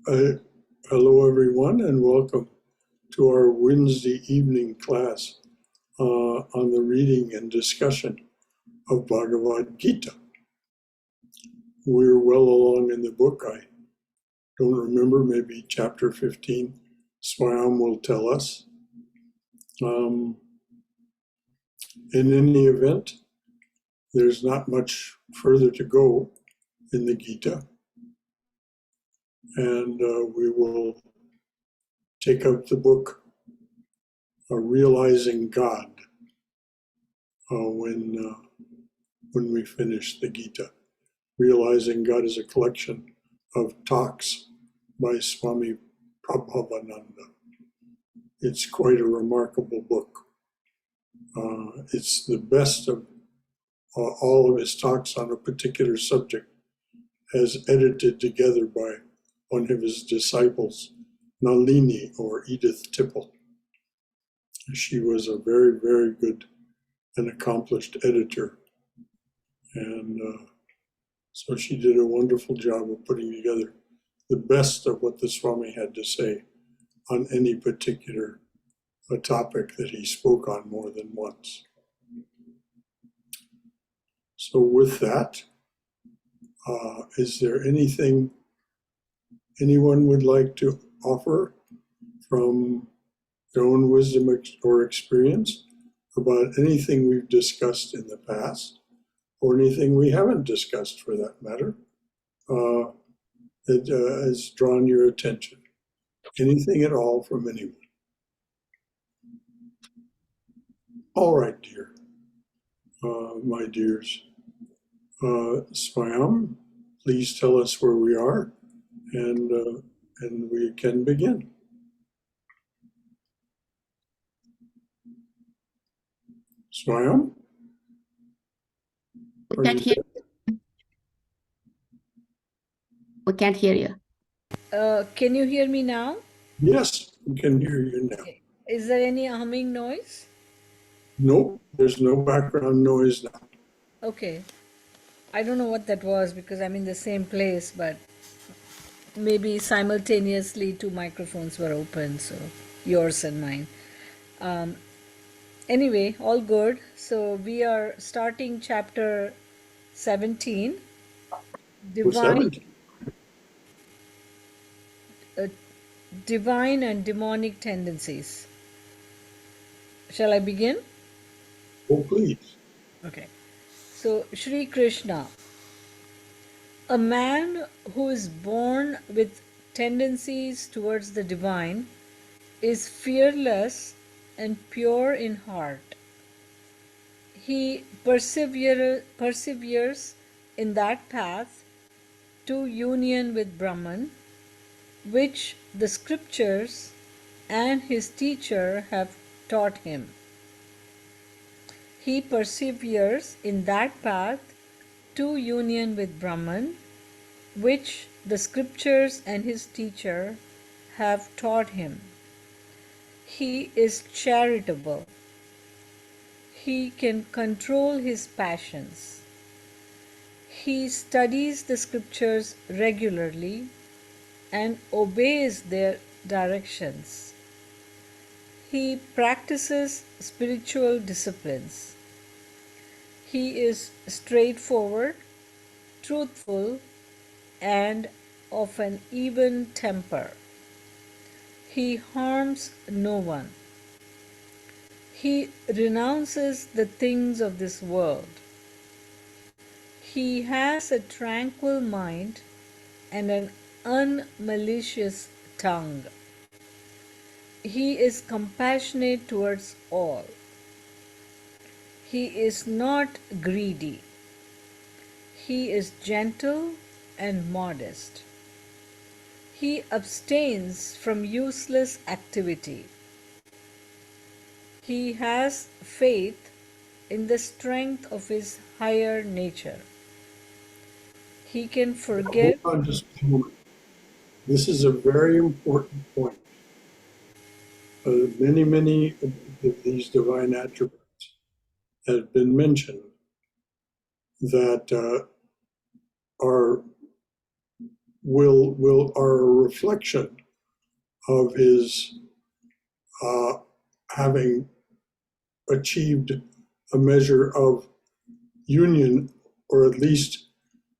Uh, Hello, everyone, and welcome to our Wednesday evening class on the reading and discussion of Bhagavad Gita. We're well along in the book. I don't remember, maybe chapter 15. Swayam will tell us. In any event, there's not much further to go in the Gita. And we will take up the book Realizing God when we finish the Gita. Realizing God is a collection of talks by Swami Prabhavananda. It's quite a remarkable book. It's the best of all of his talks on a particular subject, as edited together by one of his disciples, Nalini, or Edith Tipple. She was a very, very good and accomplished editor. And so she did a wonderful job of putting together the best of what the Swami had to say on any particular topic that he spoke on more than once. So with that, is there anything anyone would like to offer from their own wisdom or experience about anything we've discussed in the past, or anything we haven't discussed for that matter, that has drawn your attention? Anything at all from anyone? All right, dear, my dears. Swayam, please tell us where we are, and we can begin. Swayam? We can't hear. We can't hear you. Can you hear me now? Yes, we can hear you now. Is there any humming noise? Nope, there's no background noise now. Okay. I don't know what that was because I'm in the same place, but maybe simultaneously two microphones were open, so yours and mine. Anyway, all good. So we are starting chapter 17. Divine and demonic tendencies. Shall I begin? Oh, please. Okay. So, Shri Krishna, a man who is born with tendencies towards the divine is fearless and pure in heart. He perseveres in that path to union with Brahman, which the scriptures and his teacher have taught him. He perseveres in that path to union with Brahman, which the scriptures and his teacher have taught him. He is charitable. He can control his passions. He studies the scriptures regularly and obeys their directions. He practices spiritual disciplines. He is straightforward, truthful, and of an even temper. He harms no one. He renounces the things of this world. He has a tranquil mind and an unmalicious tongue. He is compassionate towards all. He is not greedy. He is gentle and modest. He abstains from useless activity. He has faith in the strength of his higher nature. He can forgive. Hold on just a moment. This is a very important point. Many of these divine attributes have been mentioned that are are a reflection of his having achieved a measure of union, or at least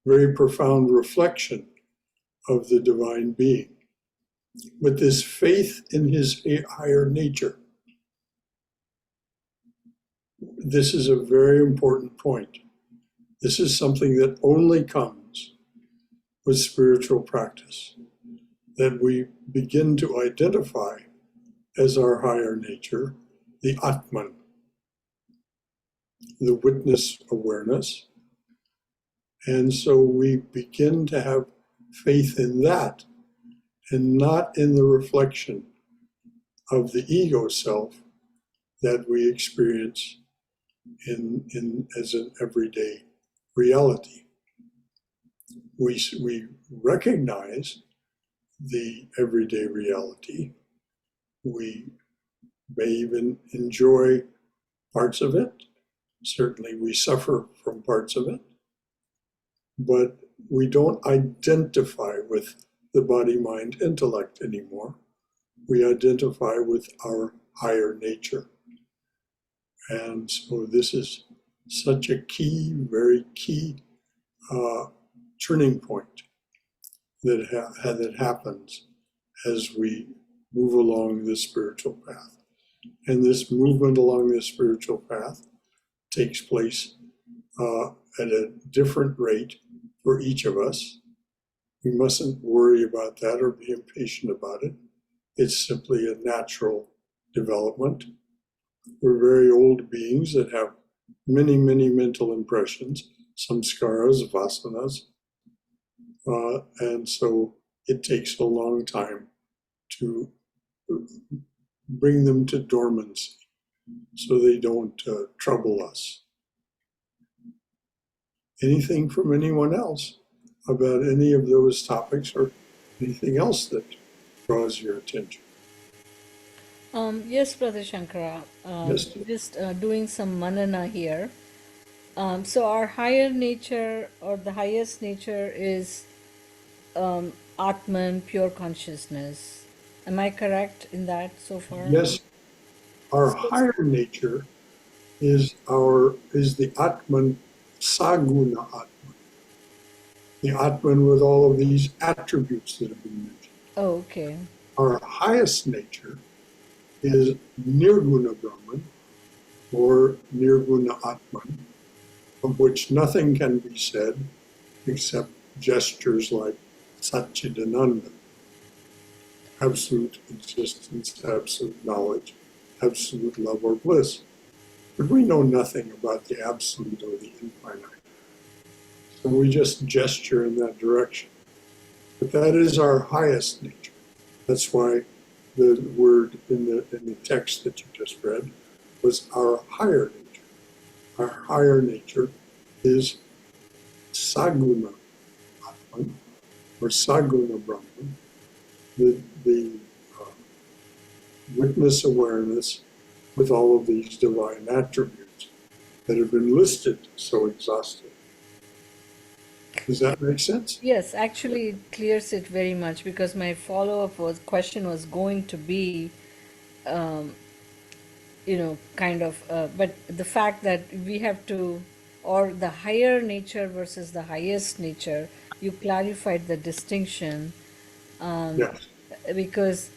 very profound reflection of the divine being. But this faith in his higher nature, this is a very important point. This is something that only comes with spiritual practice, that we begin to identify as our higher nature, the Atman, the witness awareness. And so we begin to have faith in that and not in the reflection of the ego self that we experience as an everyday reality. We recognize the everyday reality. We may even enjoy parts of it. Certainly we suffer from parts of it. But we don't identify with the body, mind, intellect anymore. We identify with our higher nature. And so this is such a key, very key turning point that happens as we move along this spiritual path. And this movement along this spiritual path takes place at a different rate for each of us. We mustn't worry about that or be impatient about it. It's simply a natural development. We're very old beings that have many, many mental impressions, samskaras, vasanas, and so it takes a long time to bring them to dormancy so they don't trouble us. Anything from anyone else about any of those topics or anything else that draws your attention? Yes, Brother Shankara. Yes. Just doing some manana here. So our higher nature or the highest nature is Atman, pure consciousness. Am I correct in that so far? Yes, our higher nature is the Atman, Saguna Atman, the Atman with all of these attributes that have been mentioned. Oh, okay. Our highest nature is Nirguna Brahman, or Nirguna Atman, of which nothing can be said except gestures like Satchidananda, absolute existence, absolute knowledge, absolute love or bliss. But we know nothing about the absolute or the infinite. So we just gesture in that direction. But that is our highest nature. That's why the word in the text that you just read was our higher nature. Our higher nature is Saguna Atman, or Saguna Brahman, the witness awareness with all of these divine attributes that have been listed so exhaustively. Does that make sense? Yes, actually it clears it very much, because my follow-up question was going to be, but the fact that we have to, or the higher nature versus the highest nature, you clarified the distinction, Yes. because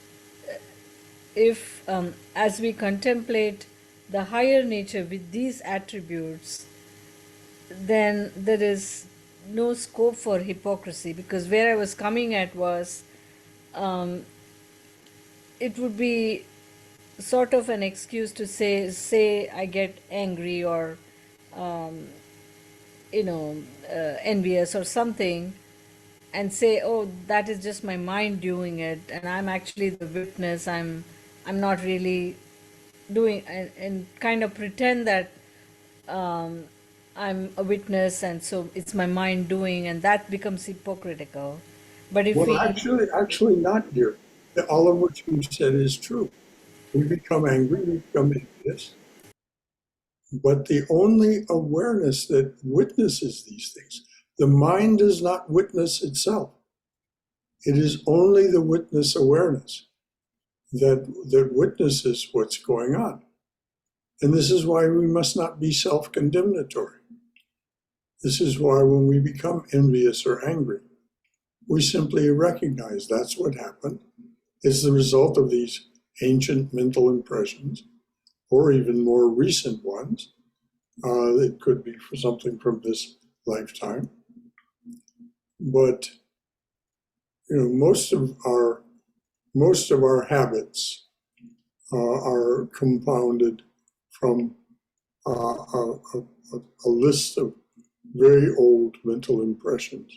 if, as we contemplate the higher nature with these attributes, then there is no scope for hypocrisy, because where I was coming at was, it would be sort of an excuse to say I get angry or envious or something, and say, oh, that is just my mind doing it, and I'm actually the witness. I'm not really doing, and kind of pretend that I'm a witness, and so it's my mind doing, and that becomes hypocritical. But if Well, we, actually not, dear. All of what you said is true. We become angry, we become envious. But the only awareness that witnesses these things, the mind does not witness itself. It is only the witness awareness that witnesses what's going on. And this is why we must not be self-condemnatory. This is why when we become envious or angry, we simply recognize that's what happened. It's the result of these ancient mental impressions, or even more recent ones. It could be for something from this lifetime. But most of our habits are compounded from a list of very old mental impressions.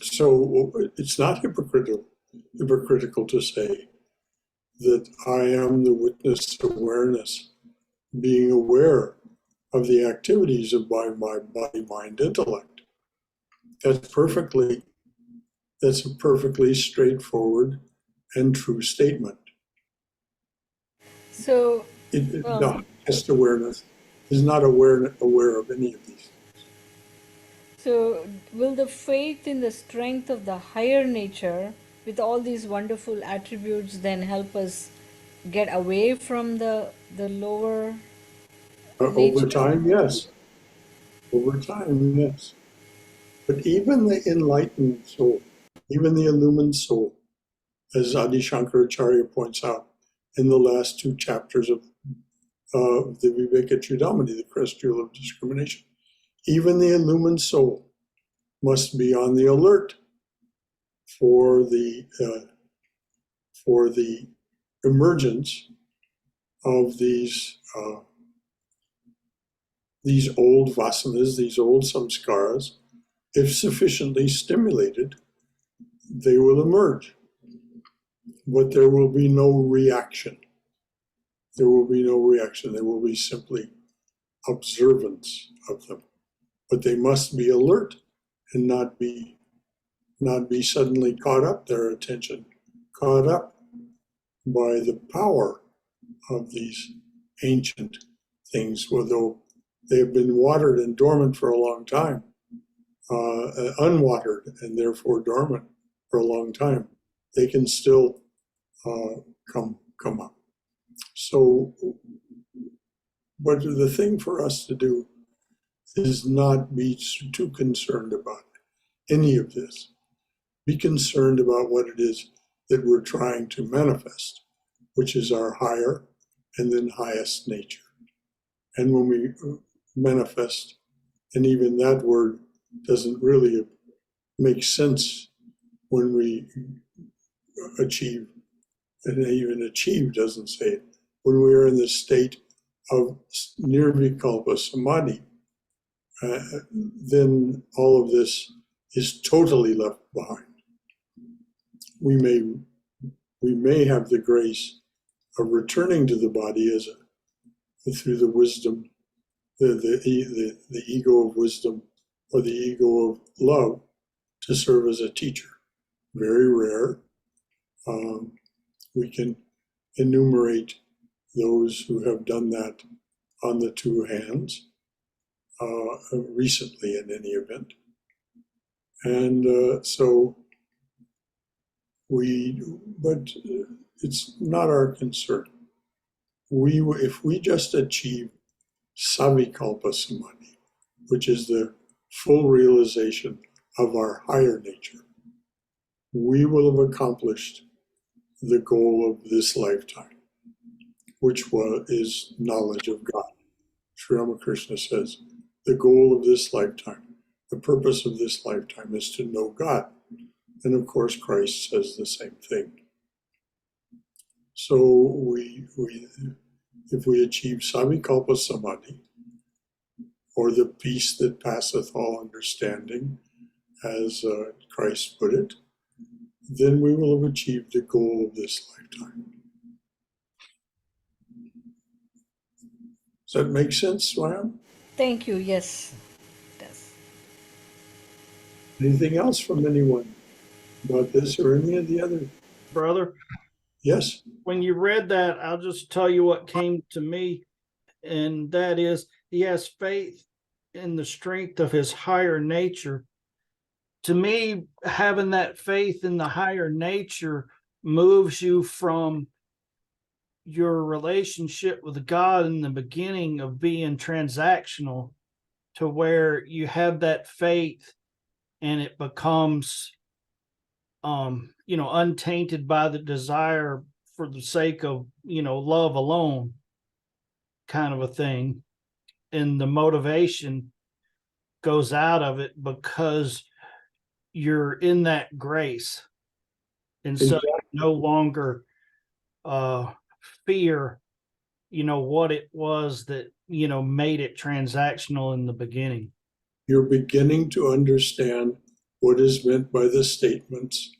So it's not hypocritical to say that I am the witness awareness, being aware of the activities of my body, mind, intellect. That's a perfectly straightforward and true statement. So, Just awareness is not aware of any of these. so will the faith in the strength of the higher nature with all these wonderful attributes then help us get away from the lower Over nature? time, yes. Over time, yes. But even the enlightened soul, even the illumined soul, as Adi Shankaracharya points out in the last two chapters of the Vivekachudamani, the crest jewel of discrimination, even the illumined soul must be on the alert for the emergence of these old vasanas, these old samskaras. If sufficiently stimulated, they will emerge. But there will be no reaction. There will be no reaction. There will be simply observance of them. But they must be alert and not be suddenly caught up, their attention caught up by the power of these ancient things, although they have been watered and dormant for a long time, unwatered and therefore dormant for a long time. They can still come up. So, but the thing for us to do is not be too concerned about any of this. Be concerned about what it is that we're trying to manifest, which is our higher and then highest nature. And when we manifest, and even that word doesn't really make sense when we achieve, and even achieve doesn't say it. When we are in the state of nirvikalpa samadhi, then all of this is totally left behind. We may have the grace of returning to the body through the wisdom, the ego of wisdom or the ego of love to serve as a teacher. Very rare. We can enumerate those who have done that on the two hands, recently in any event. And but it's not our concern. If we just achieve savikalpa samadhi, which is the full realization of our higher nature, we will have accomplished the goal of this lifetime, which is knowledge of God. Sri Ramakrishna says, the goal of this lifetime, the purpose of this lifetime is to know God. And of course, Christ says the same thing. So if we achieve savikalpa samadhi, or the peace that passeth all understanding, as Christ put it, then we will have achieved the goal of this lifetime. Does that make sense, Swayam? Thank you. Yes, it does. Anything else from anyone about this or any of the other? Brother, Yes? when you read that, I'll just tell you what came to me, and that is he has faith in the strength of his higher nature, to me, having that faith in the higher nature moves you from your relationship with God in the beginning of being transactional to where you have that faith and it becomes untainted by the desire for the sake of love alone, kind of a thing. And the motivation goes out of it because you're in that grace, and so you no longer fear what it was that made it transactional in the beginning. You're beginning to understand what is meant by the statements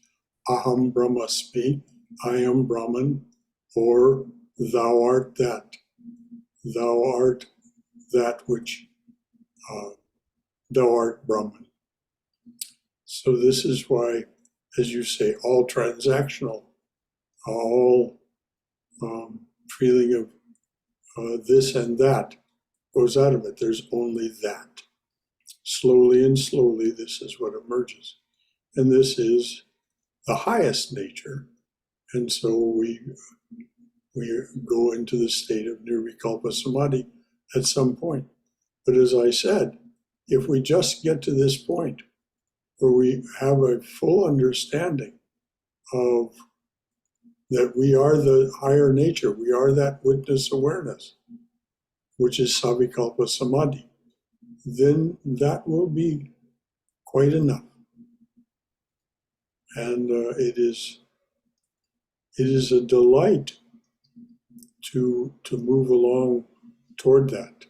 Aham Brahmasmi, I am Brahman, or Thou art that. Thou art that which Thou art Brahman. So this is why, as you say, all transactional, all feeling of this and that goes out of it. There's only that. Slowly and slowly, this is what emerges. And this is the highest nature. And so we go into the state of nirvikalpa samadhi at some point. But as I said, if we just get to this point where we have a full understanding of that we are the higher nature, we are that witness awareness, which is savikalpa samadhi, then that will be quite enough. And it is a delight to move along toward that.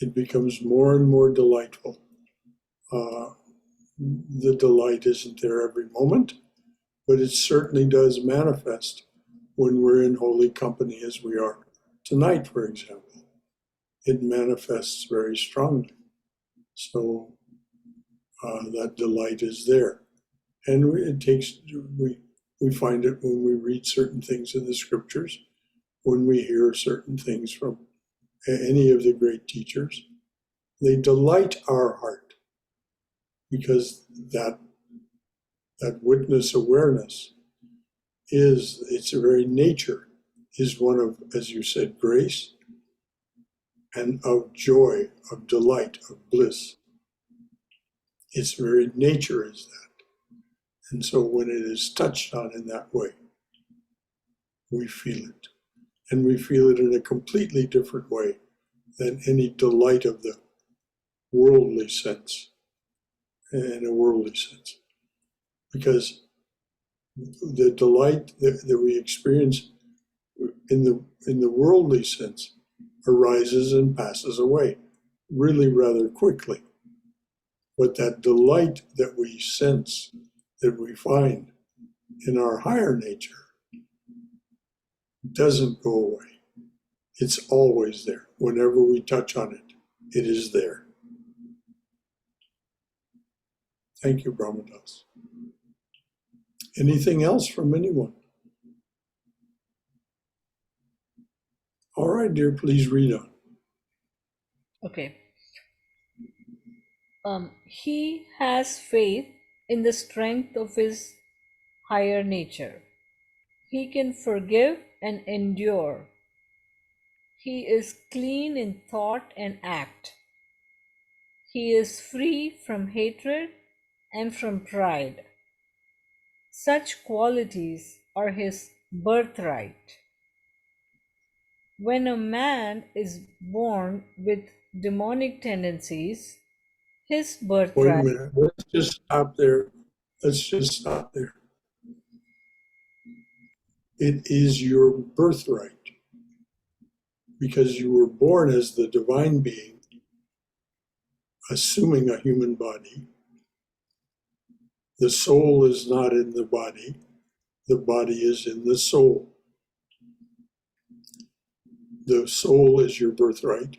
It becomes more and more delightful. The delight isn't there every moment, but it certainly does manifest when we're in holy company as we are tonight, for example. It manifests very strongly. So that delight is there. And it takes, we find it when we read certain things in the scriptures, when we hear certain things from any of the great teachers. They delight our heart because that witness awareness is, its very nature is one of, as you said, grace and of joy, of delight, of bliss. Its very nature is that. And so when it is touched on in that way, we feel it. And we feel it in a completely different way than any delight of the worldly sense, in a worldly sense. Because the delight that we experience in the worldly sense arises and passes away really rather quickly. But that delight that we sense, that we find in our higher nature, doesn't go away. It's always there. Whenever we touch on it, it is there. Thank you, Brahmadas. Anything else from anyone? All right, dear, please read on. Okay. He has faith in the strength of his higher nature. He can forgive and endure. He is clean in thought and act. He is free from hatred and from pride. Such qualities are his birthright. When a man is born with demonic tendencies, his Wait a birthright. minute. Let's just stop there. Let's just stop there. It is your birthright because you were born as the divine being, assuming a human body. The soul is not in the body is in the soul. The soul is your birthright.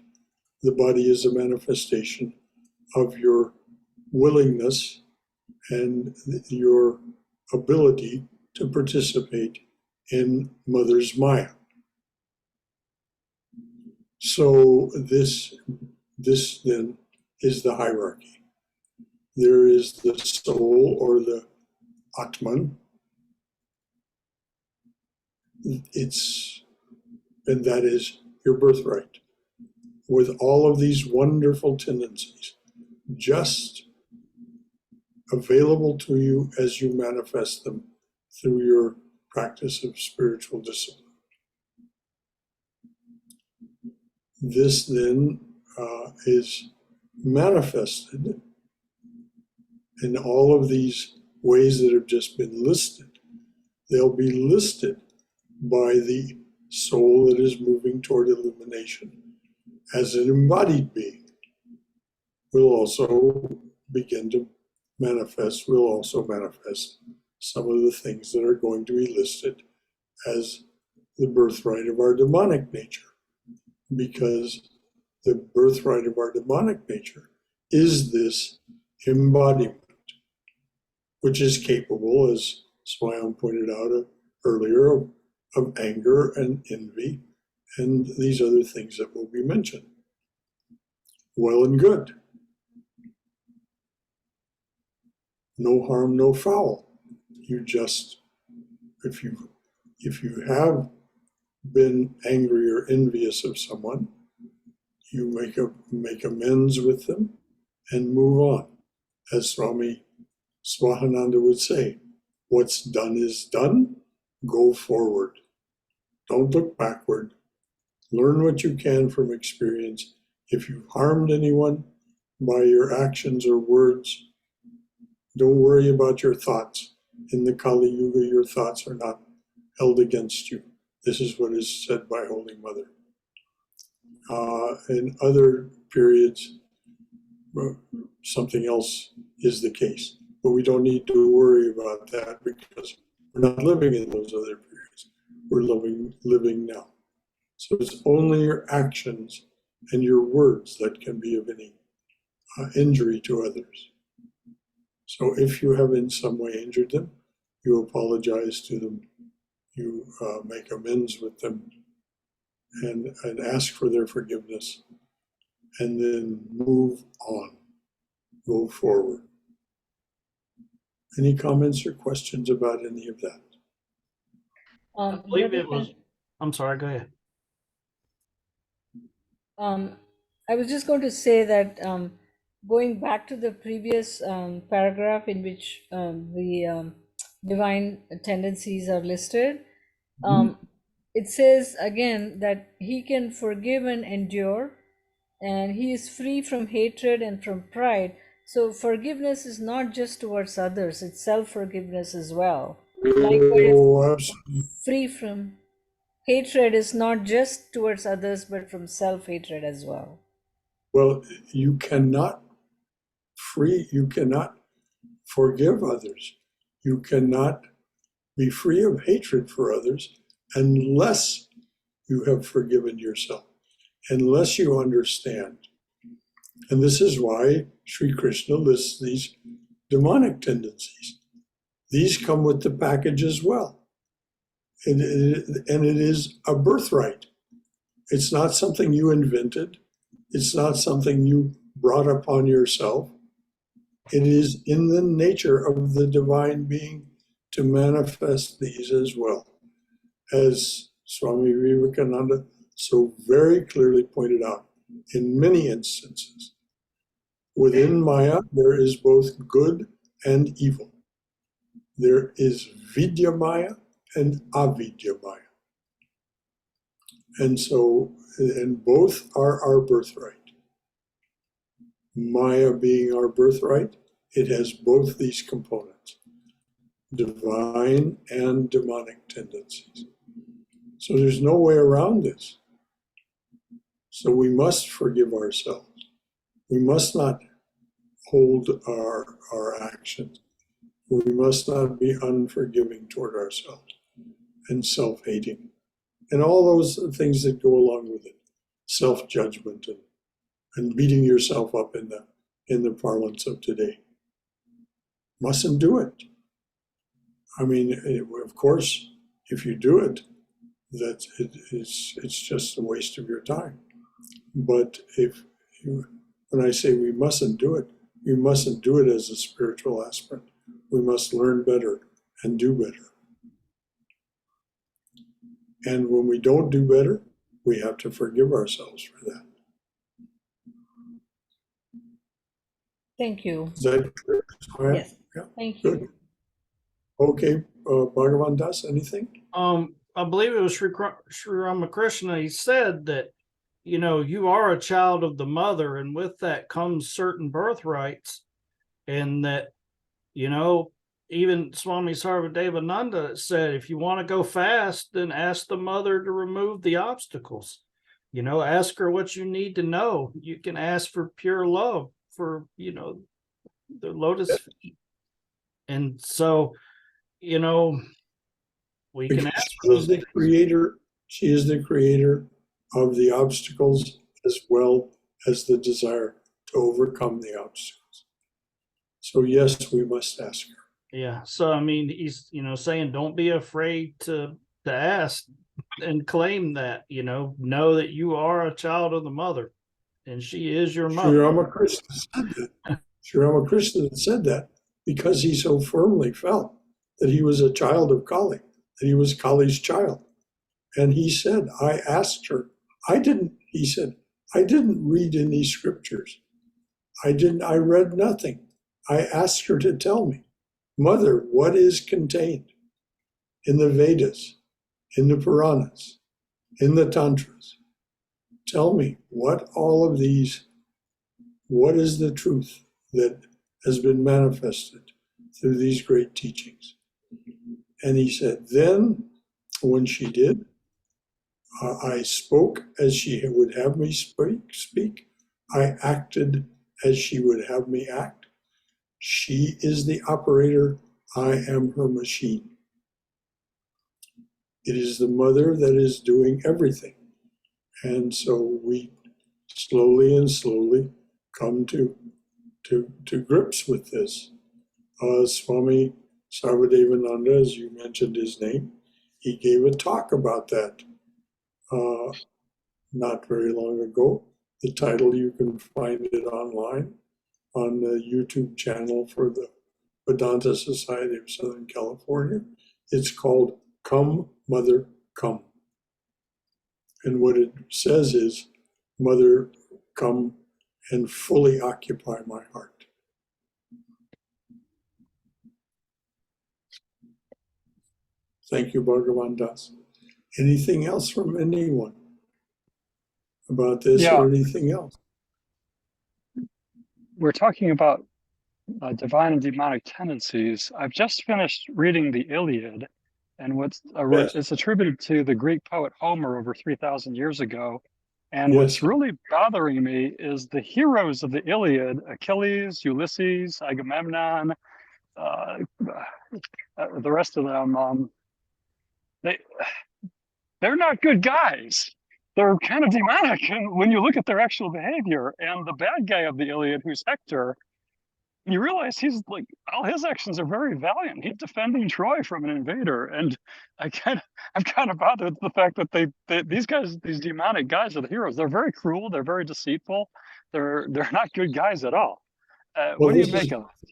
The body is a manifestation of your willingness and your ability to participate in Mother's Maya. So this then is the hierarchy. there is the soul or the Atman. And that is your birthright, with all of these wonderful tendencies, just available to you as you manifest them through your practice of spiritual discipline. This then is manifested in all of these ways that have just been listed. They'll be listed by the soul that is moving toward illumination as an embodied being. Will also begin to manifest, will also manifest some of the things that are going to be listed as the birthright of our demonic nature, because the birthright of our demonic nature is this embodiment, which is capable, as Swayam pointed out earlier, of anger and envy and these other things that will be mentioned. Well and good. No harm, no foul. You just, if you have been angry or envious of someone, you make amends with them and move on. As Swami Swahananda would say, what's done is done, go forward. Don't look backward. Learn what you can from experience. If you've harmed anyone by your actions or words, don't worry about your thoughts. In the Kali Yuga, your thoughts are not held against you. This is what is said by Holy Mother. In other periods, something else is the case. But we don't need to worry about that because we're not living in those other periods. We're living now. So it's only your actions and your words that can be of any injury to others. So if you have in some way injured them, you apologize to them, you make amends with them, and ask for their forgiveness, and then move on, go forward. Any comments or questions about any of that? I believe it was, I'm sorry, go ahead. I was just going to say that going back to the previous paragraph in which the divine tendencies are listed, it says again that he can forgive and endure, and he is free from hatred and from pride. So forgiveness is not just towards others, it's self-forgiveness as well. Likewise, Oh, absolutely. free from hatred is not just towards others, but from self-hatred as well. Well, you cannot forgive others. You cannot be free of hatred for others unless you have forgiven yourself, unless you understand. And this is why Sri Krishna lists these demonic tendencies. These come with the package as well. And it is a birthright. It's not something you invented. It's not something you brought upon yourself. It is in the nature of the divine being to manifest these as well. As Swami Vivekananda so very clearly pointed out in many instances, within Maya there is both good and evil. There is Vidya Maya and Avidya Maya. And both are our birthright. Maya being our birthright, it has both these components, divine and demonic tendencies. So there's no way around this. So we must forgive ourselves. We must not hold our actions. We must not be unforgiving toward ourselves and self-hating and all those things that go along with it, self-judgment and beating yourself up in the parlance of today. Mustn't do it. I mean, of course, if you do it, it's just a waste of your time. But when I say we mustn't do it, We mustn't do it as a spiritual aspirant. We must learn better and do better. And when we don't do better, we have to forgive ourselves for that. Thank you. Is that clear? Yes. Yeah. Thank you. Good. Okay, Bhagavananda, anything? I believe it was Sri Ramakrishna. He said that, you are a child of the mother, and with that comes certain birthrights, and that, even Swami Sarvadevananda said, if you want to go fast, then ask the mother to remove the obstacles. Ask her what you need to know. You can ask for pure love, for, the lotus feet. And so, we can ask for those. She is the creator of the obstacles as well as the desire to overcome the obstacles. So yes, we must ask her. Yeah. So he's saying don't be afraid to ask and claim that, know that you are a child of the mother and she is your mother. Sri Ramakrishna said that. Sri Ramakrishna said that because he so firmly felt that he was a child of Kali, that he was Kali's child. And he said, I asked her, he said, I didn't read any scriptures. I read nothing. I asked her to tell me, Mother, what is contained in the Vedas, in the Puranas, in the Tantras? Tell me what is the truth that has been manifested through these great teachings? And he said, then when she did, I spoke as she would have me speak. I acted as she would have me act. She is the operator. I am her machine. It is the mother that is doing everything. And so we slowly and slowly come to grips with this. Swami Sarvadevananda, as you mentioned his name, he gave a talk about that not very long ago. The title, you can find it online on the YouTube channel for the Vedanta Society of Southern California. It's called Come, Mother, Come. And what it says is, Mother, come and fully occupy my heart. Thank you, Bhagavan Das. Anything else from anyone about this or anything else? We're talking about divine and demonic tendencies. I've just finished reading the Iliad, and it's attributed to the Greek poet Homer over 3,000 years ago. And what's really bothering me is the heroes of the Iliad, Achilles, Ulysses, Agamemnon, the rest of them, they're not good guys. They're kind of demonic when you look at their actual behavior. And the bad guy of the Iliad, who's Hector, you realize he's like, all his actions are very valiant. He's defending Troy from an invader. And I'm kind of bothered with the fact that these guys, these demonic guys are the heroes. They're very cruel. They're very deceitful. They're not good guys at all. What do you make of it?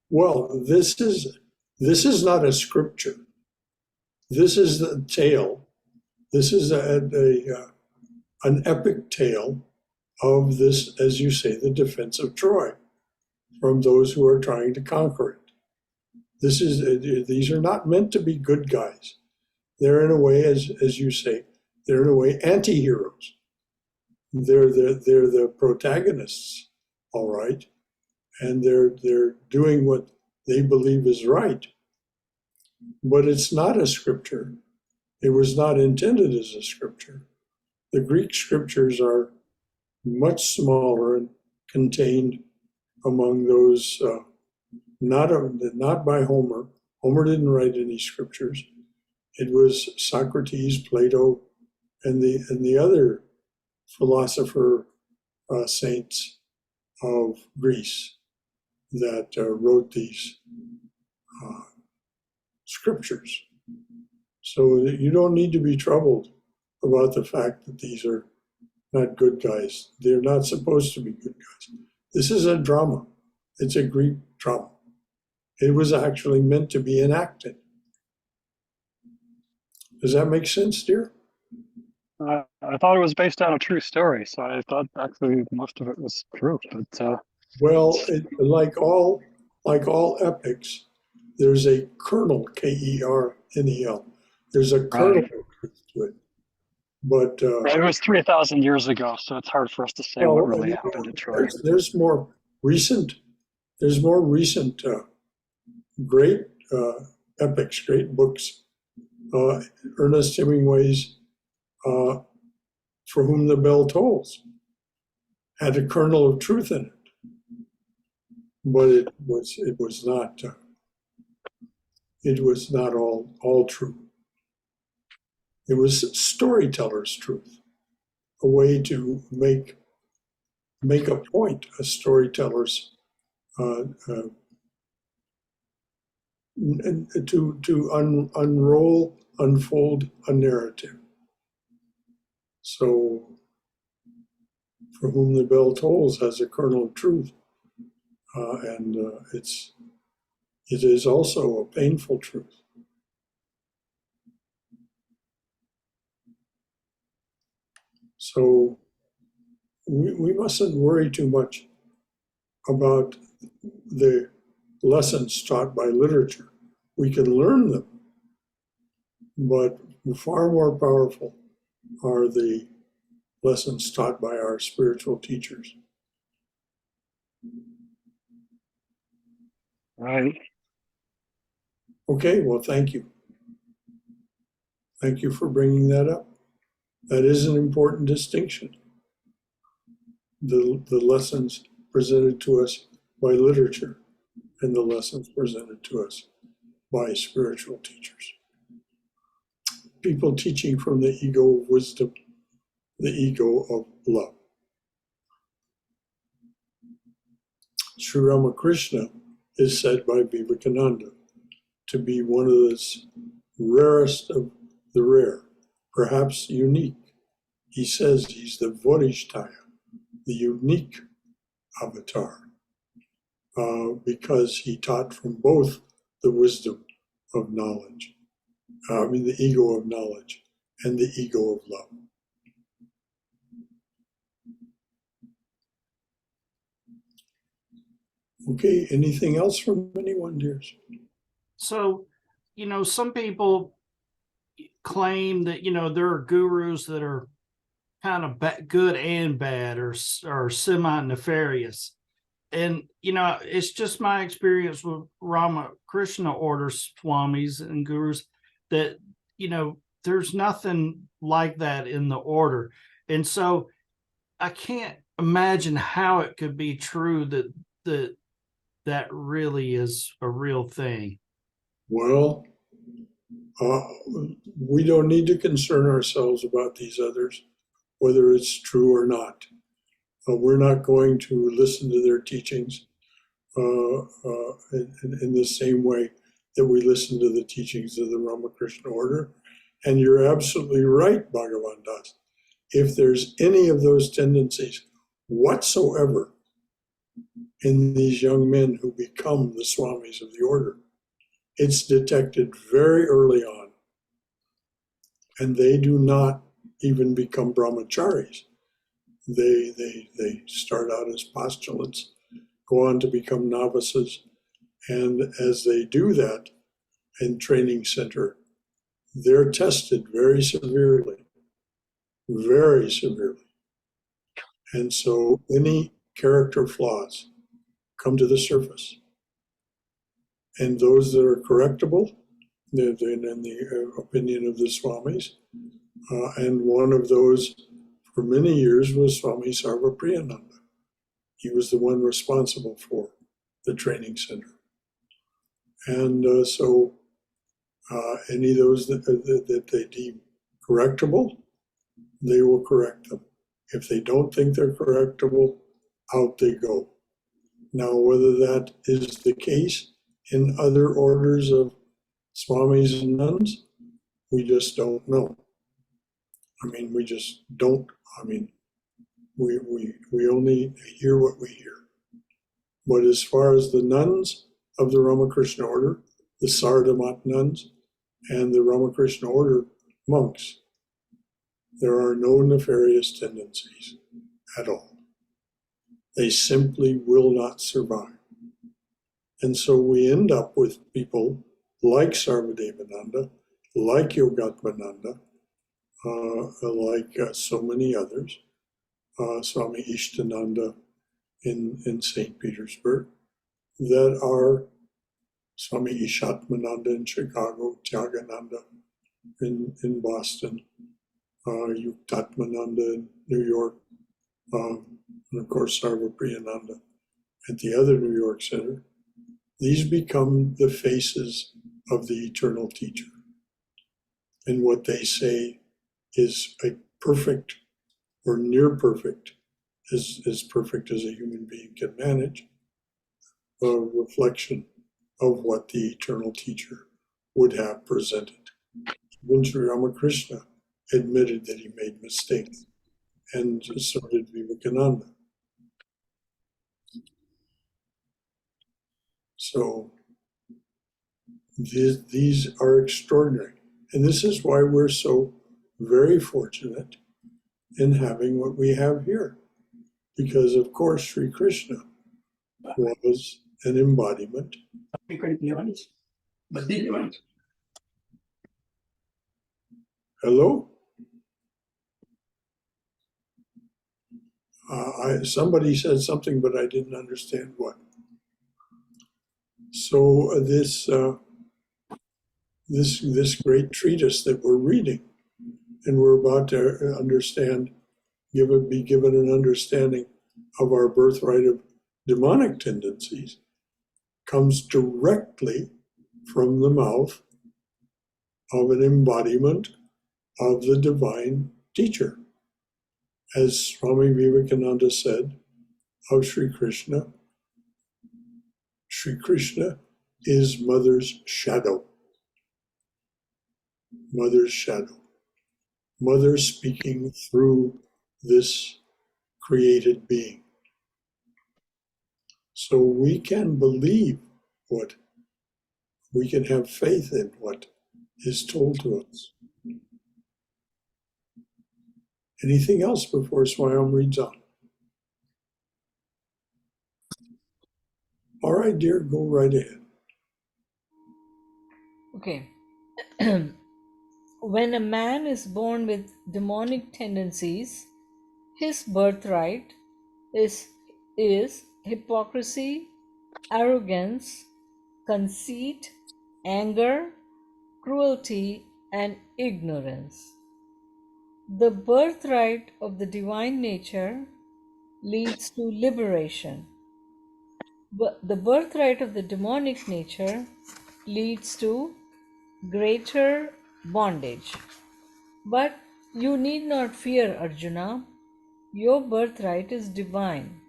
Well, this is not a scripture. This is the tale. This is an epic tale of this, as you say, the defense of Troy from those who are trying to conquer it. These are not meant to be good guys. They're in a way, as you say, they're in a way anti-heroes. They're the protagonists, all right, and they're doing what they believe is right. But it's not a scripture. It was not intended as a scripture. The Greek scriptures are much smaller and contained among those, not by Homer. Homer didn't write any scriptures. It was Socrates, Plato, and the other philosopher saints of Greece that wrote these scriptures. So you don't need to be troubled about the fact that these are not good guys. They're not supposed to be good guys. This is a drama. It's a Greek drama. It was actually meant to be enacted. Does that make sense, dear? I thought it was based on a true story, so I thought actually most of it was true. But Well, like all epics, there's a kernel, Kernel. There's a kernel right, of truth to it. But right, it was 3,000 years ago, so it's hard for us to say what really happened at Troy. there's more recent. There's more recent great epics, great books. Ernest Hemingway's "For Whom the Bell Tolls" had a kernel of truth in it, but it was not all true. It was storyteller's truth, a way to make a point, a storyteller's unfold a narrative. So, For Whom the Bell Tolls has a kernel of truth, and it is also a painful truth. So we mustn't worry too much about the lessons taught by literature. We can learn them, but far more powerful are the lessons taught by our spiritual teachers. Right. Okay, well, thank you. Thank you for bringing that up. That is an important distinction. The lessons presented to us by literature and the lessons presented to us by spiritual teachers. People teaching from the ego of wisdom, the ego of love. Sri Ramakrishna is said by Vivekananda to be one of the rarest of the rare, perhaps unique. He says he's the Varishtaya, the unique avatar, because he taught from both the wisdom of knowledge, the ego of knowledge, and the ego of love. Okay, anything else from anyone, dears? So, some people claim that, there are gurus that are kind of good and bad or semi-nefarious. And, it's just my experience with Ramakrishna order swamis and gurus that, there's nothing like that in the order. And so I can't imagine how it could be true that really is a real thing. Well, we don't need to concern ourselves about these others, whether it's true or not. We're not going to listen to their teachings in the same way that we listen to the teachings of the Ramakrishna order. And you're absolutely right, Bhagavavan. If there's any of those tendencies whatsoever in these young men who become the swamis of the order, it's detected very early on. And they do not even become brahmacharis. They start out as postulants, go on to become novices, and as they do that in training center, they're tested very severely. And so any character flaws come to the surface. And those that are correctable, in the opinion of the swamis, and one of those for many years was Swami Sarvapriyananda. He was the one responsible for the training center. And so any of those that they deem correctable, they will correct them. If they don't think they're correctable, out they go. Now, whether that is the case in other orders of swamis and nuns, we just don't know. We just don't. We only hear what we hear. But as far as the nuns of the Ramakrishna order, the Sardhamat nuns, and the Ramakrishna order monks, there are no nefarious tendencies at all. They simply will not survive. And so we end up with people like Sarvadevananda, like Yogatmananda, like so many others, Swami Ishtananda in St. Petersburg, that are Swami Ishatmananda in Chicago, Tyagananda in Boston, Yuktatmananda in New York, and of course Sarvapriyananda at the other New York Center. These become the faces of the eternal teacher. And what they say is a perfect or near perfect, as perfect as a human being can manage, a reflection of what the eternal teacher would have presented. Even Sri Ramakrishna admitted that he made mistakes, and so did Vivekananda. So these are extraordinary. And this is why we're so very fortunate in having what we have here. Because, of course, Sri Krishna was an embodiment. Hello? Somebody said something, but I didn't understand what. So this great treatise that we're reading, and we're about to understand, be given an understanding of our birthright of demonic tendencies, comes directly from the mouth of an embodiment of the divine teacher. As Swami Vivekananda said of Sri Krishna is Mother's shadow. Mother's shadow. Mother speaking through this created being. So we can believe we can have faith in what is told to us. Anything else before Swayam reads on? All right, dear, go right ahead. Okay. When a man is born with demonic tendencies, his birthright is hypocrisy, arrogance, conceit, anger, cruelty, and ignorance. The birthright of the divine nature leads to liberation. But the birthright of the demonic nature leads to greater bondage. But you need not fear, Arjuna. Your birthright is divine.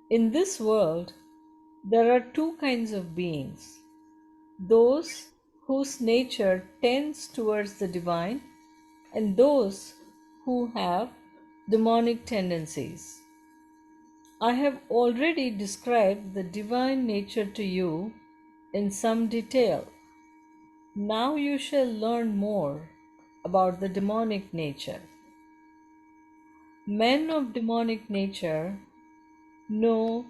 In this world, there are two kinds of beings: those whose nature tends towards the divine, and those who have demonic tendencies. I have already described the divine nature to you in some detail. Now you shall learn more about the demonic nature. Men of demonic nature know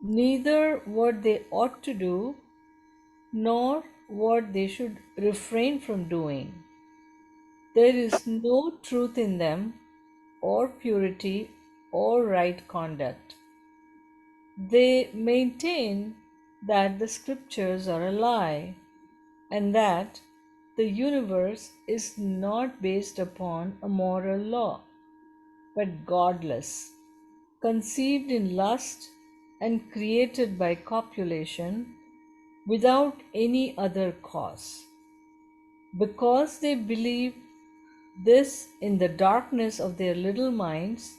neither what they ought to do nor what they should refrain from doing. There is no truth in them, or purity, or right conduct. They maintain that the scriptures are a lie, and that the universe is not based upon a moral law, but godless, conceived in lust and created by copulation without any other cause. Because they believe this in the darkness of their little minds,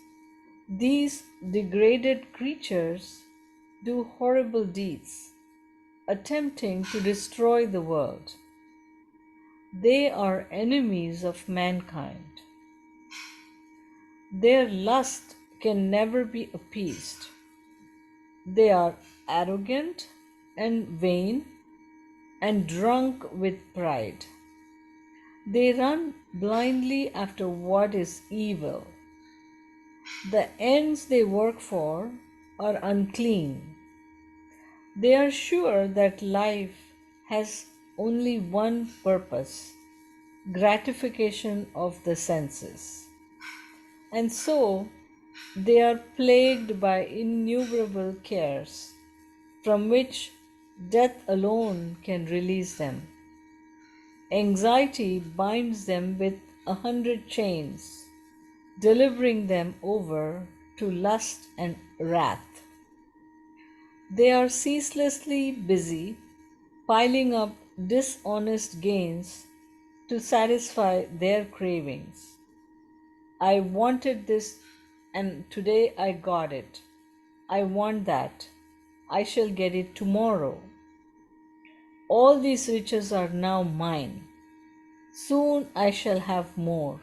these degraded creatures do horrible deeds, attempting to destroy the world. They are enemies of mankind. Their lust can never be appeased. They are arrogant and vain and drunk with pride. They run blindly after what is evil. The ends they work for are unclean. They are sure that life has only one purpose: gratification of the senses. And so they are plagued by innumerable cares, from which death alone can release them. Anxiety binds them with 100 chains, delivering them over to lust and wrath. They are ceaselessly busy piling up dishonest gains to satisfy their cravings. I wanted this and today I got it. I want that. I shall get it tomorrow. All these riches are now mine. Soon I shall have more.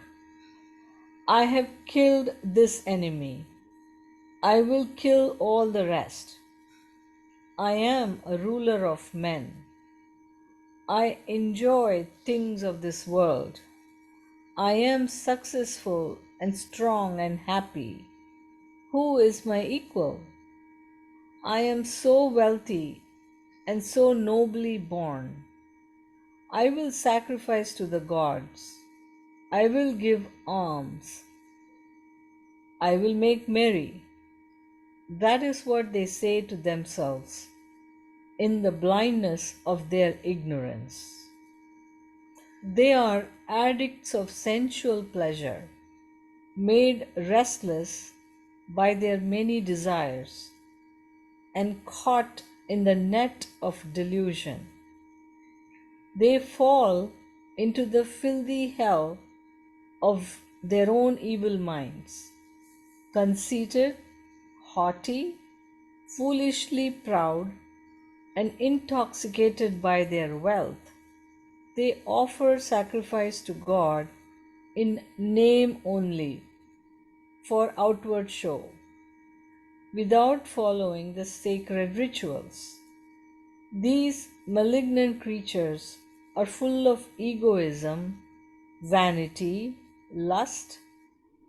I have killed this enemy. I will kill all the rest. I am a ruler of men. I enjoy things of this world. I am successful and strong and happy. Who is my equal? I am so wealthy and so nobly born. I will sacrifice to the gods. I will give alms. I will make merry. That is what they say to themselves in the blindness of their ignorance. They are addicts of sensual pleasure, made restless by their many desires, and caught in the net of delusion. They fall into the filthy hell of their own evil minds, conceited, haughty, foolishly proud, and intoxicated by their wealth. They offer sacrifice to God in name only, for outward show, without following the sacred rituals. These malignant creatures are full of egoism, vanity, lust,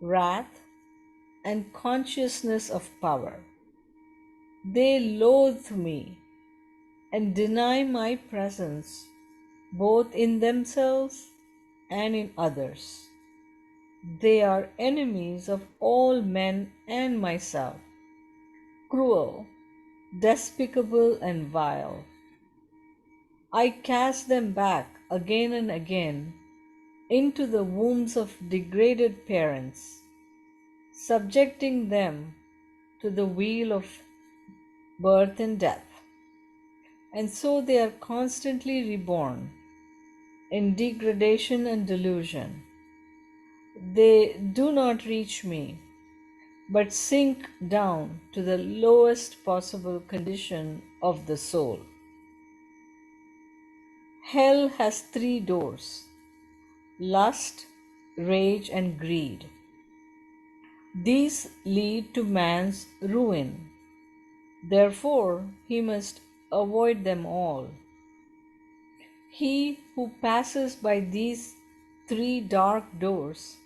wrath, and consciousness of power. They loathe me and deny my presence both in themselves and in others. They are enemies of all men and myself, cruel, despicable, and vile. I cast them back again and again into the wombs of degraded parents, subjecting them to the wheel of birth and death. And so they are constantly reborn in degradation and delusion. They do not reach me, but sink down to the lowest possible condition of the soul. Hell has 3 doors: lust, rage, and greed. These lead to man's ruin. Therefore, he must avoid them all. He who passes by these 3 dark doors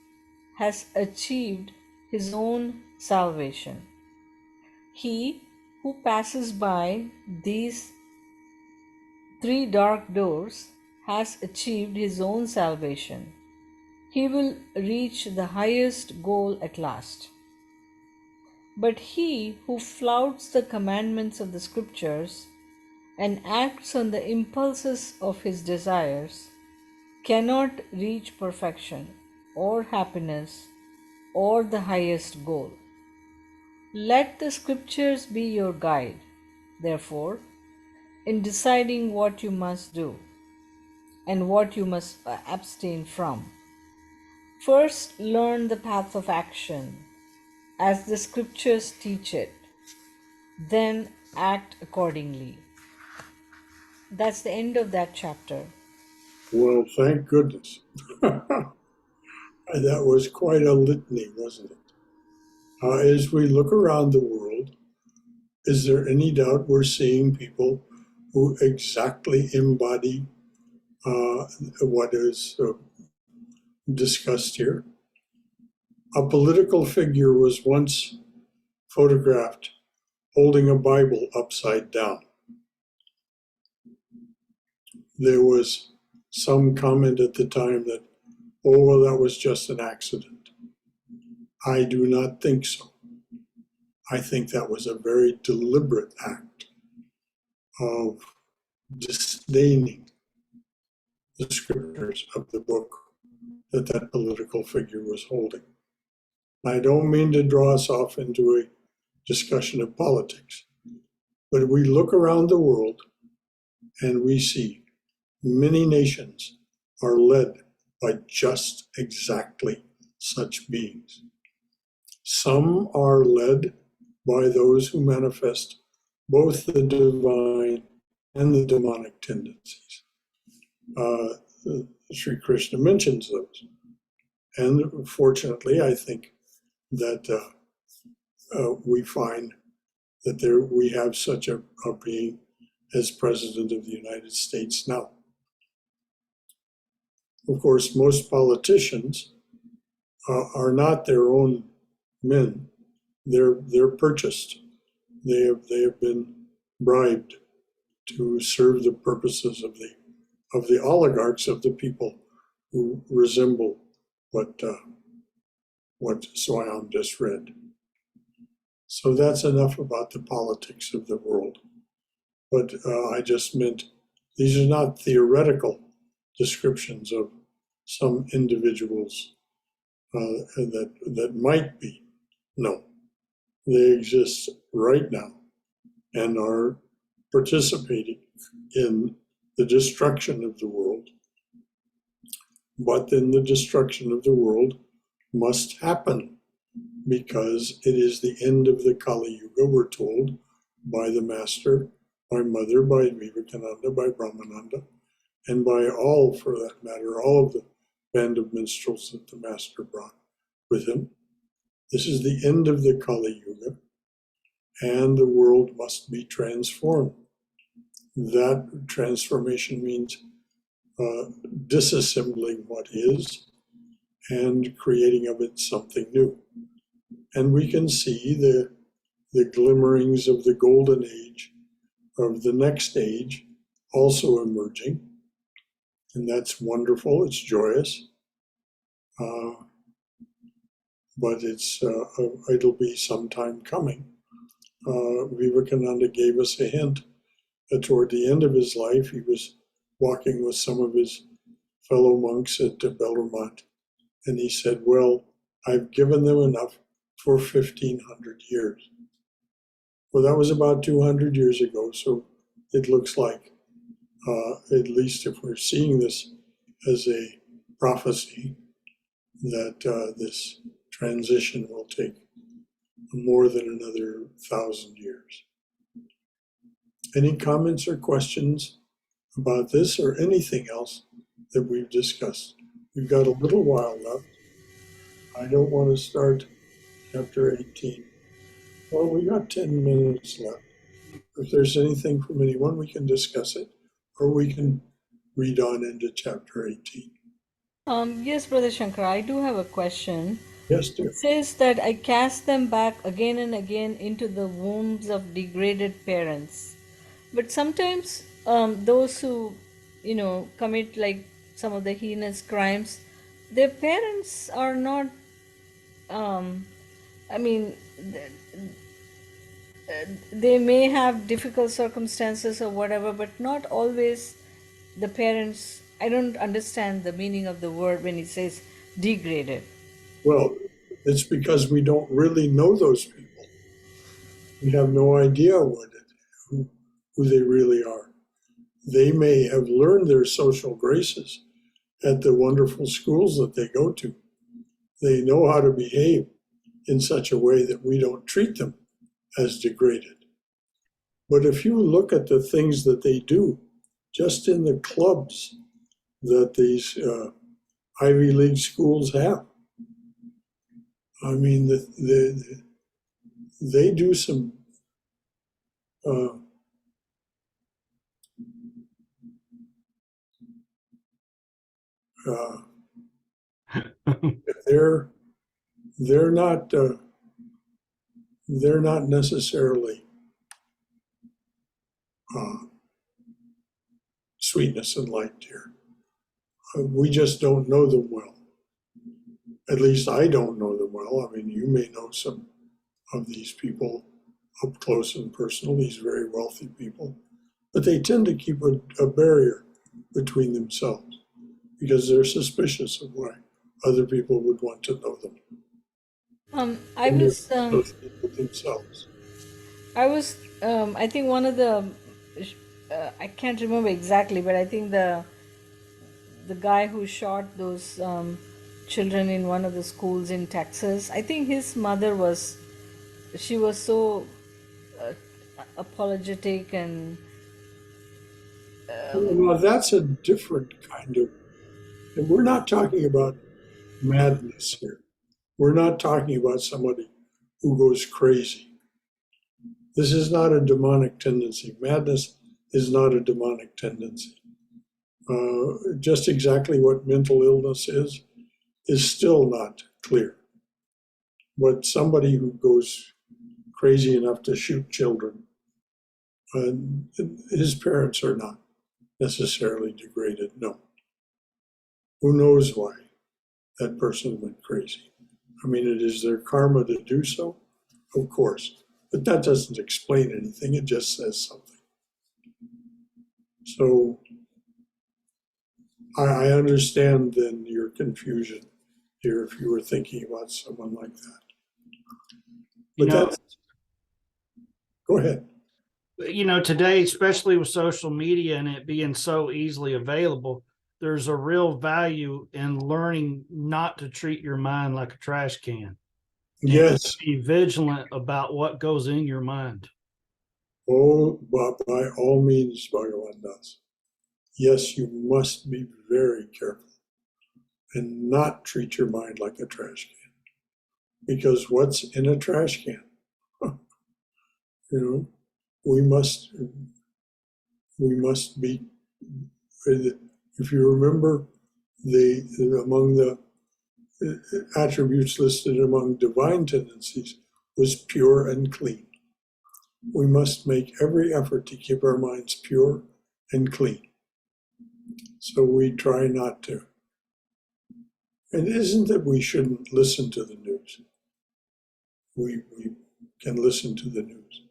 has achieved his own salvation. He who passes by these 3 dark doors has achieved his own salvation. He will reach the highest goal at last. But he who flouts the commandments of the scriptures and acts on the impulses of his desires cannot reach perfection or happiness or the highest goal. Let the scriptures be your guide, therefore, in deciding what you must do and what you must abstain from. First, learn the path of action as the scriptures teach it, then act accordingly. That's the end of that chapter. Well, thank goodness. That was quite a litany, wasn't it? As we look around the world is there any doubt we're seeing people who exactly embody what is discussed here? A political figure was once photographed holding a Bible upside down. There was some comment at the time that, oh, well, that was just an accident. I do not think so. I think that was a very deliberate act of disdaining the scriptures of the book that that political figure was holding. I don't mean to draw us off into a discussion of politics, but we look around the world and we see many nations are led by just exactly such beings. Some are led by those who manifest both the divine and the demonic tendencies. Sri Krishna mentions those. And fortunately, I think that we find that we have such a being as President of the United States now. Of course, most politicians are not their own men. They're purchased. They have been bribed to serve the purposes of the oligarchs, of the people who resemble what Swayam just read. So that's enough about the politics of the world. But I just meant these are not theoretical descriptions of some individuals that might be. No, they exist right now and are participating in the destruction of the world. But then the destruction of the world must happen because it is the end of the Kali Yuga, we're told, by the Master, by Mother, by Vivekananda, by Brahmananda, and by all, for that matter, all of the band of minstrels that the Master brought with him. This is the end of the Kali Yuga, and the world must be transformed. That transformation means disassembling what is and creating of it something new. And we can see the glimmerings of the golden age, of the next age, also emerging. And that's wonderful, it's joyous. But it'll be some time coming. Vivekananda gave us a hint that toward the end of his life, he was walking with some of his fellow monks at Bellarmont, and he said, well, I've given them enough for 1,500 years. Well, that was about 200 years ago, so it looks like, at least if we're seeing this as a prophecy, that this transition will take more than another 1,000 years. Any comments or questions about this or anything else that we've discussed? We've got a little while left. I don't want to start chapter 18. Well, we got 10 minutes left. If there's anything from anyone, we can discuss it, or we can read on into chapter 18. Yes, Brother Shankar, I do have a question. Yes, dear. It says that I cast them back again and again into the wombs of degraded parents. But sometimes those who, commit like some of the heinous crimes, their parents are not, they may have difficult circumstances or whatever, but not always the parents. I don't understand the meaning of the word when it says degraded. Well, it's because we don't really know those people. We have no idea who they really are. They may have learned their social graces at the wonderful schools that they go to. They know how to behave in such a way that we don't treat them as degraded. But if you look at the things that they do, just in the clubs that these Ivy League schools have, I mean, they do some uh, uh, they're they're not they're not necessarily uh, sweetness and light here. We just don't know them well. At least I don't know them well. I mean, you may know some of these people up close and personal, these very wealthy people, but they tend to keep a barrier between themselves because they're suspicious of why other people would want to know them. I And they're was associated with themselves. I think one of the I can't remember exactly, but I think the guy who shot those children in one of the schools in Texas, I think his mother was so apologetic and Well, that's a different kind of, and we're not talking about madness here. We're not talking about somebody who goes crazy. This is not a demonic tendency. Madness is not a demonic tendency. Just exactly what mental illness is still not clear. But somebody who goes crazy enough to shoot children, his parents are not necessarily degraded, no. Who knows why that person went crazy? I mean, it is their karma to do so, of course, but that doesn't explain anything, it just says something. So I understand then your confusion here if you were thinking about someone like that. But that's, go ahead. Today, especially with social media and it being so easily available, there's a real value in learning not to treat your mind like a trash can. Yes. Be vigilant about what goes in your mind. Oh, but by all means, Bhagavavan. Yes, you must be very careful and not treat your mind like a trash can. Because what's in a trash can? We must be, if you remember, among the attributes listed among divine tendencies was pure and clean. We must make every effort to keep our minds pure and clean. So we try not to. And it isn't that we shouldn't listen to the news. We can listen to the news,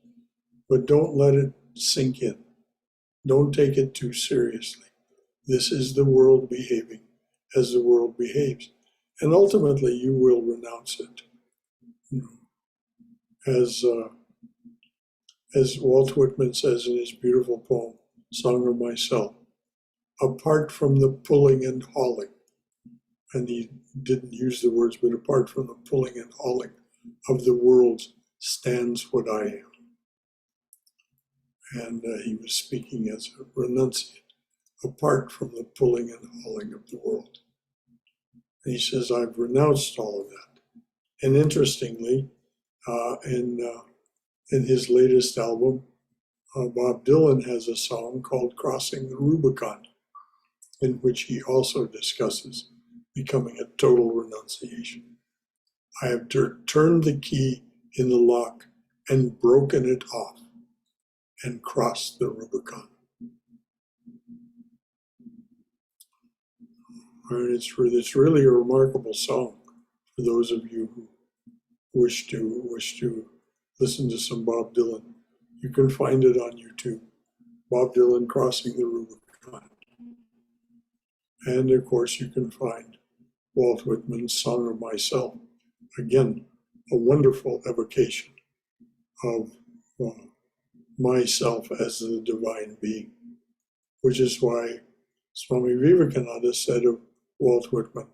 but don't let it sink in. Don't take it too seriously. This is the world behaving as the world behaves. And ultimately, you will renounce it. As Walt Whitman says in his beautiful poem, Song of Myself, apart from the pulling and hauling, and he didn't use the words, but apart from the pulling and hauling of the world stands what I am. And he was speaking as a renunciate, apart from the pulling and hauling of the world. And he says, I've renounced all of that. And interestingly, in his latest album, Bob Dylan has a song called Crossing the Rubicon, in which he also discusses becoming a total renunciation. I have turned the key in the lock and broken it off and crossed the Rubicon. And it's really a remarkable song for those of you who wish to listen to some Bob Dylan. You can find it on YouTube, Bob Dylan Crossing the Rubicon. And of course, you can find Walt Whitman's Song of Myself. Again, a wonderful evocation of myself as the divine being, which is why Swami Vivekananda said of Walt Whitman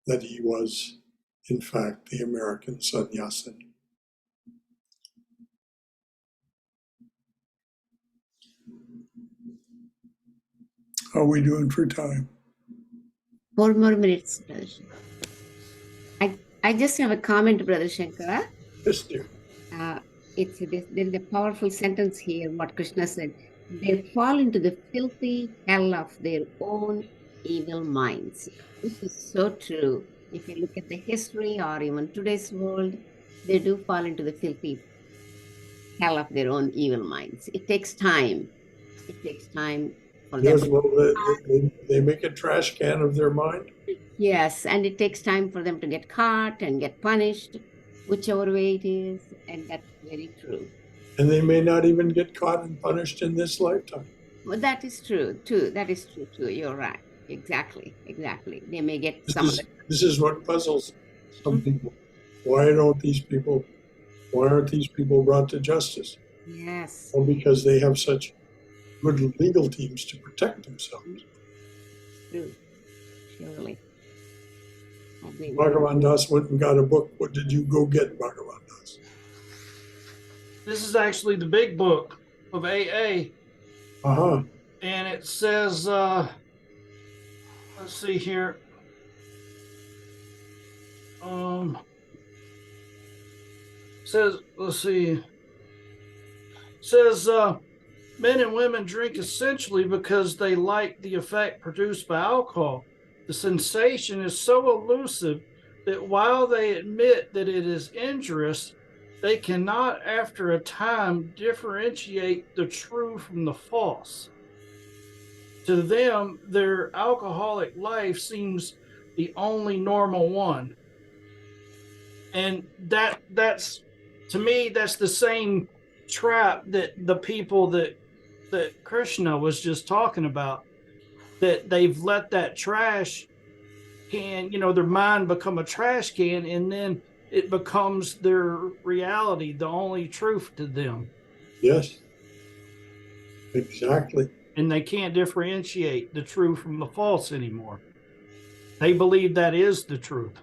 that he was, in fact, the American sannyasin. How are we doing for time? 4 more minutes, Brother Shankara. I just have a comment, Brother Shankara. Yes, dear. there's a powerful sentence here, what Krishna said. They fall into the filthy hell of their own evil minds. This is so true. If you look at the history or even today's world, they do fall into the filthy hell of their own evil minds. It takes time. It takes time for them. Yes, well, they make a trash can of their mind. Yes, and it takes time for them to get caught and get punished, whichever way it is, and that's very true. And they may not even get caught and punished in this lifetime. Well, that is true too. That is true too. You're right. Exactly. They may get some of it. This is what puzzles some people. Why aren't these people brought to justice? Yes. Well, because they have such good legal teams to protect themselves. True. Surely. Bhagavan Das went and got a book. What did you go get, Bhagavan Das? This is actually the big book of AA. Uh-huh. And it says, let's see here. Says, let's see. Says, men and women drink essentially because they like the effect produced by alcohol. The sensation is so elusive that while they admit that it is injurious, they cannot, after a time, differentiate the true from the false. To them, their alcoholic life seems the only normal one. And that's, to me, that's the same trap that the people that Krishna was just talking about, that they've let that trash can, their mind become a trash can, and then it becomes their reality, the only truth to them. Yes, exactly. And they can't differentiate the true from the false anymore. They believe that is the truth.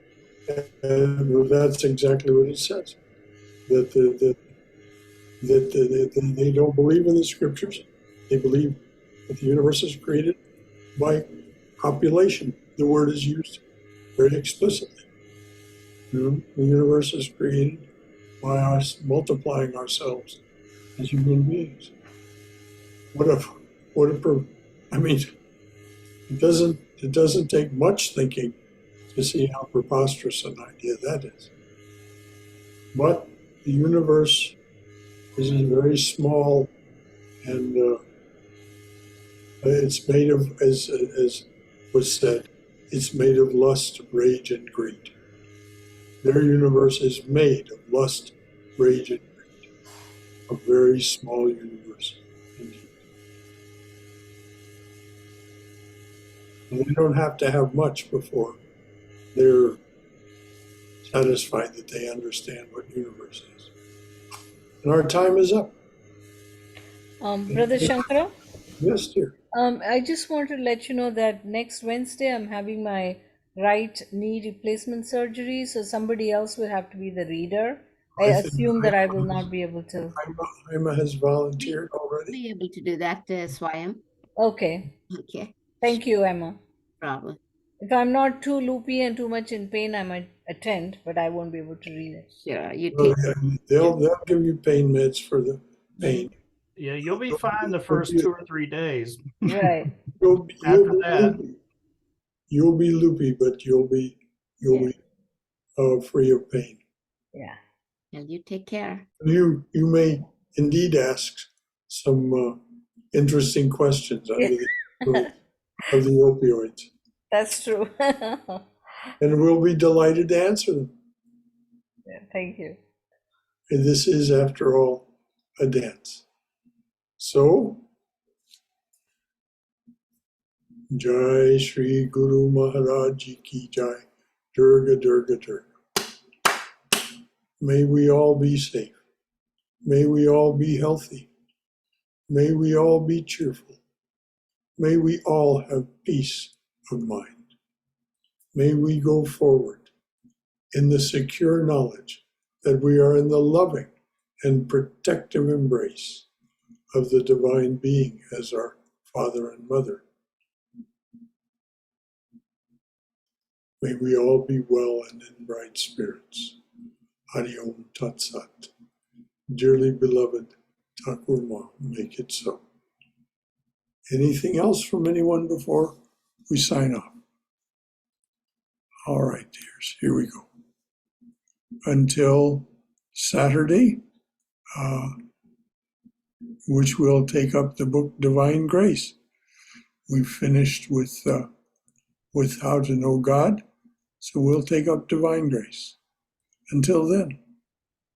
And that's exactly what it says. That they don't believe in the scriptures. They believe that the universe is created by copulation. The word is used very explicitly. The universe is created by us multiplying ourselves as human beings. I mean, it doesn't take much thinking to see how preposterous an idea that is. But the universe is very small, and it's made of, as was said, it's made of lust, rage, and greed. Their universe is made of lust, rage, and greed. A very small universe indeed. And they don't have to have much before they're satisfied that they understand what universe is. And our time is up. Brother Shankara? Yes, dear. I just want to let you know that next Wednesday I'm having my right knee replacement surgery, so somebody else will have to be the reader. I assume that I will not be able to. Ima has volunteered already. Be able to do that, Swayam. Okay. Okay. Thank you, Emma. Problem. If I'm not too loopy and too much in pain, I might attend, but I won't be able to read it. Sure. You Well, take. yeah, they'll give you pain meds for the pain. Yeah, you'll be fine the first 2 or 3 days. Right. You'll be that. loopy. You'll be loopy, but you'll be free of pain. Yeah. Well, you take care. You may indeed ask some interesting questions under the influence of the opioids, That's true. and we'll be delighted to answer them. Yeah, thank you. And this is, after all, a dance. So, Jai Shri Guru Maharaj Ji Ki Jai, Durga Durga Durga. May we all be safe. May we all be healthy. May we all be cheerful. May we all have peace of mind. May we go forward in the secure knowledge that we are in the loving and protective embrace of the Divine Being as our Father and Mother. May we all be well and in bright spirits. Hari Om Tat Sat. Dearly beloved Thakur, make it so. Anything else from anyone before we sign off? All right, dears, here we go. Until Saturday, which we'll take up the book Divine Grace. We've finished with How to Know God, so we'll take up Divine Grace. Until then.